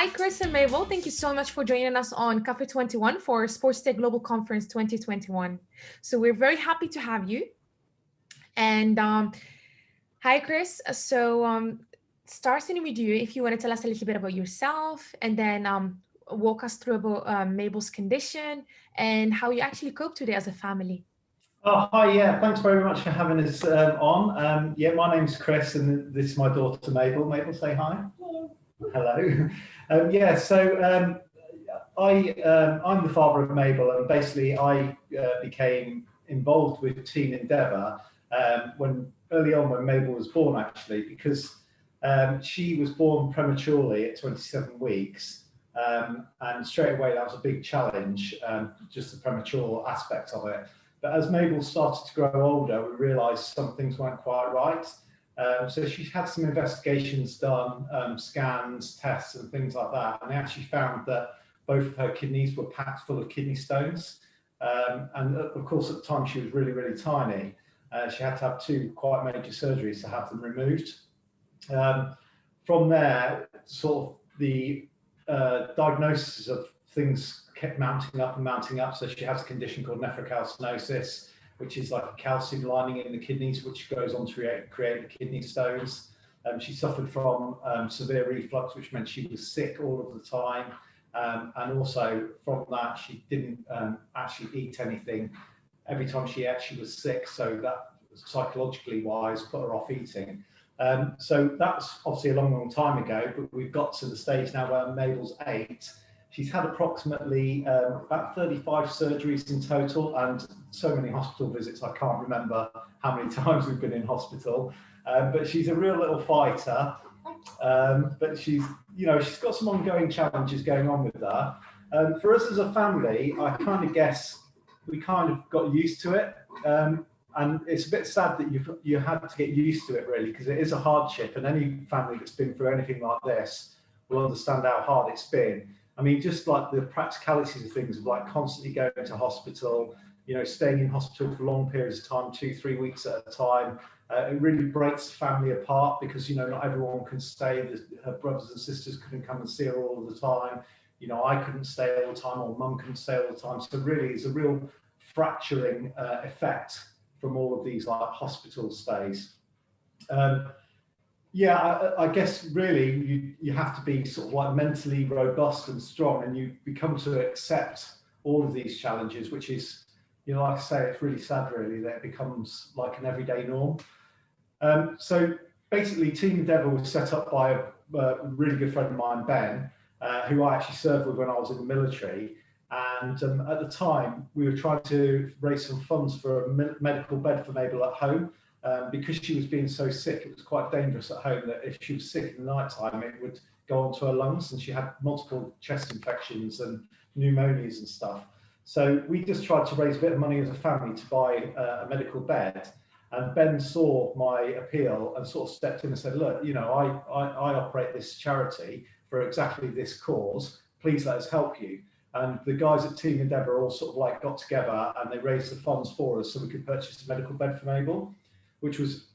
Hi, Chris and Mabel. Thank you so much for joining us on Café 21 for Sports Tech Global Conference 2021. So we're very happy to have you. And hi, Chris. Starting with you, if you want to tell us a little bit about yourself and then walk us through about Mabel's condition and how you actually cope today as a family. Oh, hi, yeah, thanks very much for having us on. Yeah, my name's Chris and this is my daughter Mabel. Mabel, say hi. Hello. I'm the father of Mabel, and basically I became involved with Team Endeavour early on when Mabel was born, actually, because she was born prematurely at 27 weeks, and straight away that was a big challenge, just the premature aspect of it. But as Mabel started to grow older, we realised some things weren't quite right. So she had some investigations done, scans, tests and things like that. And they actually found that both of her kidneys were packed full of kidney stones. And of course, at the time, she was really, really tiny. She had to have two quite major surgeries to have them removed. From there, sort of the diagnosis of things kept mounting up and mounting up. So she has a condition called nephrocalcinosis, which is like a calcium lining in the kidneys, which goes on to create the kidney stones. She suffered from severe reflux, which meant she was sick all of the time. And also from that, she didn't actually eat anything. Every time she ate, she was sick. So that psychologically wise put her off eating. So that's obviously a long, long time ago, but we've got to the stage now where Mabel's 8. She's had approximately about 35 surgeries in total and so many hospital visits, I can't remember how many times we've been in hospital. But she's a real little fighter. But she's got some ongoing challenges going on with her. For us as a family, I kind of guess we kind of got used to it. And it's a bit sad that you had to get used to it, really, because it is a hardship. And any family that's been through anything like this will understand how hard it's been. I mean, just like the practicalities of things, of like constantly going to hospital, staying in hospital for long periods of time, 2-3 weeks at a time. It really breaks the family apart because, not everyone can stay. Her brothers and sisters couldn't come and see her all the time. I couldn't stay all the time, or mum couldn't stay all the time. So really, it's a real fracturing effect from all of these like hospital stays. Yeah, I guess really you have to be sort of like mentally robust and strong, and you become to accept all of these challenges, which is, like I say, it's really sad really that it becomes like an everyday norm. So basically Team Endeavour was set up by a really good friend of mine, Ben, who I actually served with when I was in the military. And at the time we were trying to raise some funds for a medical bed for Mabel at home. Because she was being so sick, it was quite dangerous at home that if she was sick in the night time, it would go onto her lungs, and she had multiple chest infections and pneumonias and stuff. So we just tried to raise a bit of money as a family to buy a medical bed. And Ben saw my appeal and sort of stepped in and said, look, I operate this charity for exactly this cause. Please let us help you. And the guys at Team Endeavour all sort of like got together and they raised the funds for us so we could purchase a medical bed for Mabel, which was,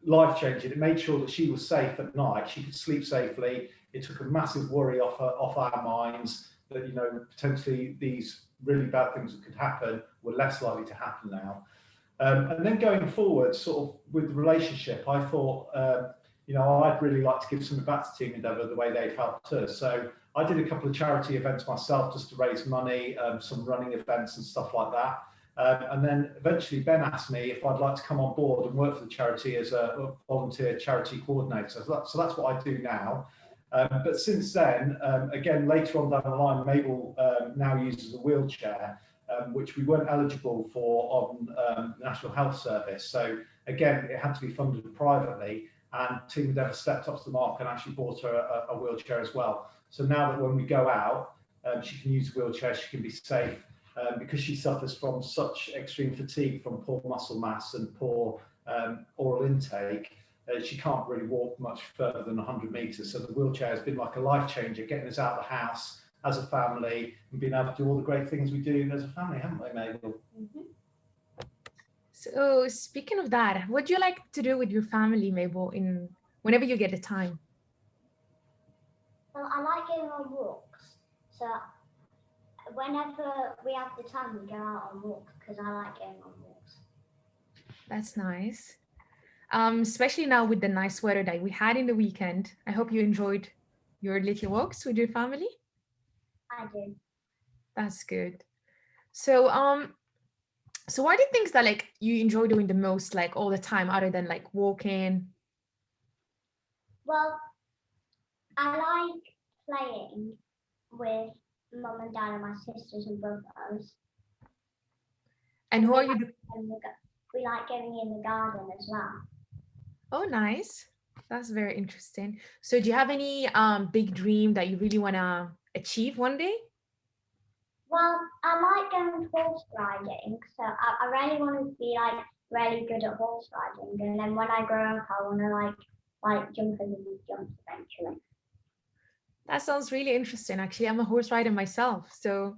life-changing. It made sure that she was safe at night. She could sleep safely. It took a massive worry off our minds that, potentially these really bad things that could happen were less likely to happen now. And then going forward, sort of with the relationship, I thought, I'd really like to give something back to Team Endeavour the way they've helped us. So I did a couple of charity events myself just to raise money, some running events and stuff like that. And then eventually Ben asked me if I'd like to come on board and work for the charity as a volunteer charity coordinator. So that's what I do now. But since then, again, later on down the line, Mabel now uses a wheelchair, which we weren't eligible for on the National Health Service. So again, it had to be funded privately, and Team Endeavour stepped up to the mark and actually bought her a wheelchair as well. So now that when we go out, she can use a wheelchair, she can be safe. Because she suffers from such extreme fatigue from poor muscle mass and poor oral intake, she can't really walk much further than 100 metres. So the wheelchair has been like a life changer, getting us out of the house as a family and being able to do all the great things we do as a family, haven't we, Mabel? Mm-hmm. So speaking of that, what do you like to do with your family, Mabel, whenever you get the time? Well, I like going on walks. So whenever we have the time, we go out on walks because I like going on walks. That's nice. Especially now with the nice weather that we had in the weekend. I hope you enjoyed your little walks with your family. I do. That's good. So, so what are the things that like you enjoy doing the most, like all the time, other than like walking? Well, I like playing with mum and dad and my sisters and brothers. And who we are you? like, we like going in the garden as well. Oh, nice. That's very interesting. So, do you have any big dream that you really want to achieve one day? Well, I like going horse riding, so I really want to be like really good at horse riding, and then when I grow up, I want to like jump in the big jumps eventually. That sounds really interesting. Actually, I'm a horse rider myself. So,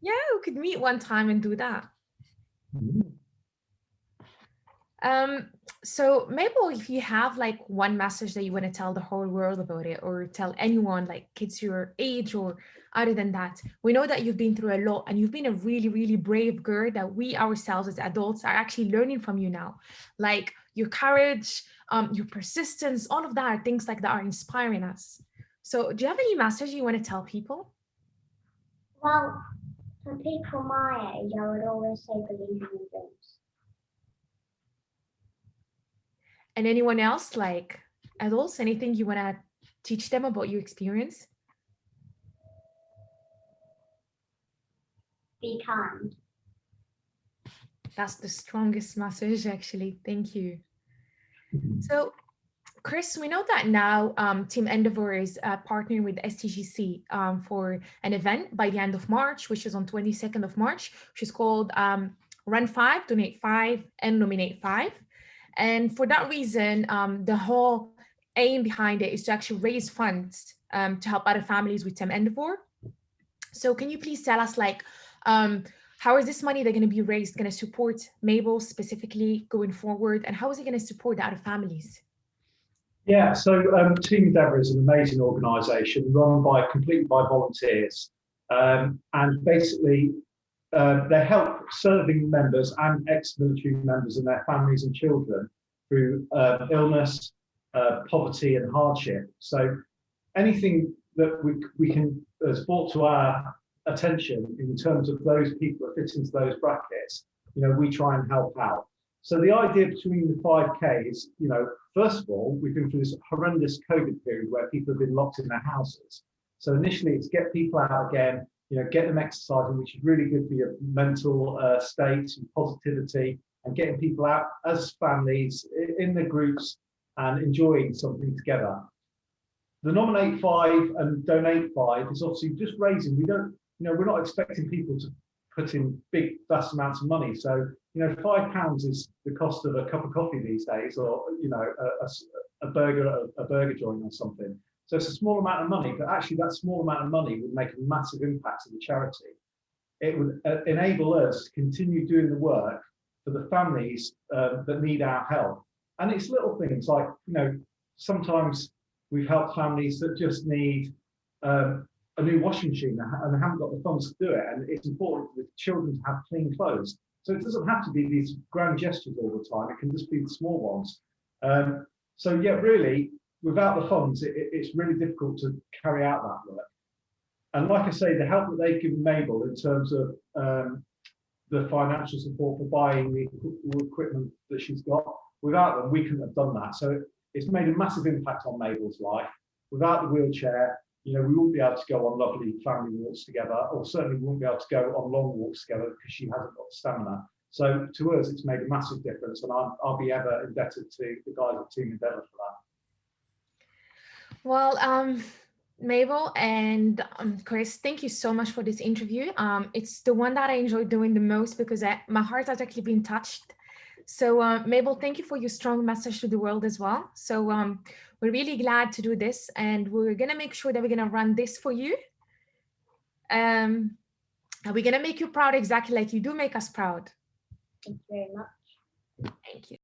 yeah, we could meet one time and do that. Um, so Mabel, if you have like one message that you want to tell the whole world about it, or tell anyone, like kids your age or other than that, we know that you've been through a lot and you've been a really, really brave girl that we ourselves as adults are actually learning from you now. Like your courage, your persistence, all of that are things like that are inspiring us. So do you have any message you want to tell people? Well, for people my age, I would always say believe in your dreams. And anyone else, like adults, anything you want to teach them about your experience? Be kind. That's the strongest message, actually. Thank you. So, Chris, we know that now Team Endeavour is partnering with STGC for an event by the end of March, which is on 22nd of March, which is called Run 5, Donate 5, and Nominate 5. And for that reason, the whole aim behind it is to actually raise funds to help other families with Team Endeavour. So can you please tell us, like, how is this money they're going to be raised going to support Mabel specifically going forward, and how is it going to support the other families? Yeah, so Team Endeavour is an amazing organisation run completely by volunteers, and basically they help serving members and ex-military members and their families and children through illness, poverty, and hardship. So anything that we can has brought to our attention in terms of those people that fit into those brackets, we try and help out. So the idea between the 5K is, first of all, we've been through this horrendous COVID period where people have been locked in their houses. So initially it's get people out again, get them exercising, which is really good for your mental state and positivity, and getting people out as families in the groups and enjoying something together. The Nominate 5 and Donate 5 is obviously just raising. We're not expecting people to put in big, vast amounts of money. So, £5 is the cost of a cup of coffee these days, or, a burger joint or something. So it's a small amount of money, but actually that small amount of money would make a massive impact to the charity. It would enable us to continue doing the work for the families that need our help. And it's little things like, sometimes we've helped families that just need a new washing machine and they haven't got the funds to do it. And it's important for the children to have clean clothes. So it doesn't have to be these grand gestures all the time. It can just be the small ones. So yeah, really, without the funds, it's really difficult to carry out that work. And like I say, the help that they've given Mabel in terms of the financial support for buying the equipment that she's got, without them, we couldn't have done that. So it's made a massive impact on Mabel's life. Without the wheelchair, we wouldn't be able to go on lovely family walks together, or certainly we wouldn't be able to go on long walks together because she hasn't got the stamina. So to us, it's made a massive difference, and I'll be ever indebted to the guys at Team Endeavour for that. Well, Mabel and Chris, thank you so much for this interview. It's the one that I enjoyed doing the most because my heart has actually been touched. So Mabel, thank you for your strong message to the world as well. So we're really glad to do this, and we're gonna make sure that we're gonna run this for you. And we're gonna make you proud exactly like you do make us proud. Thank you very much. Thank you.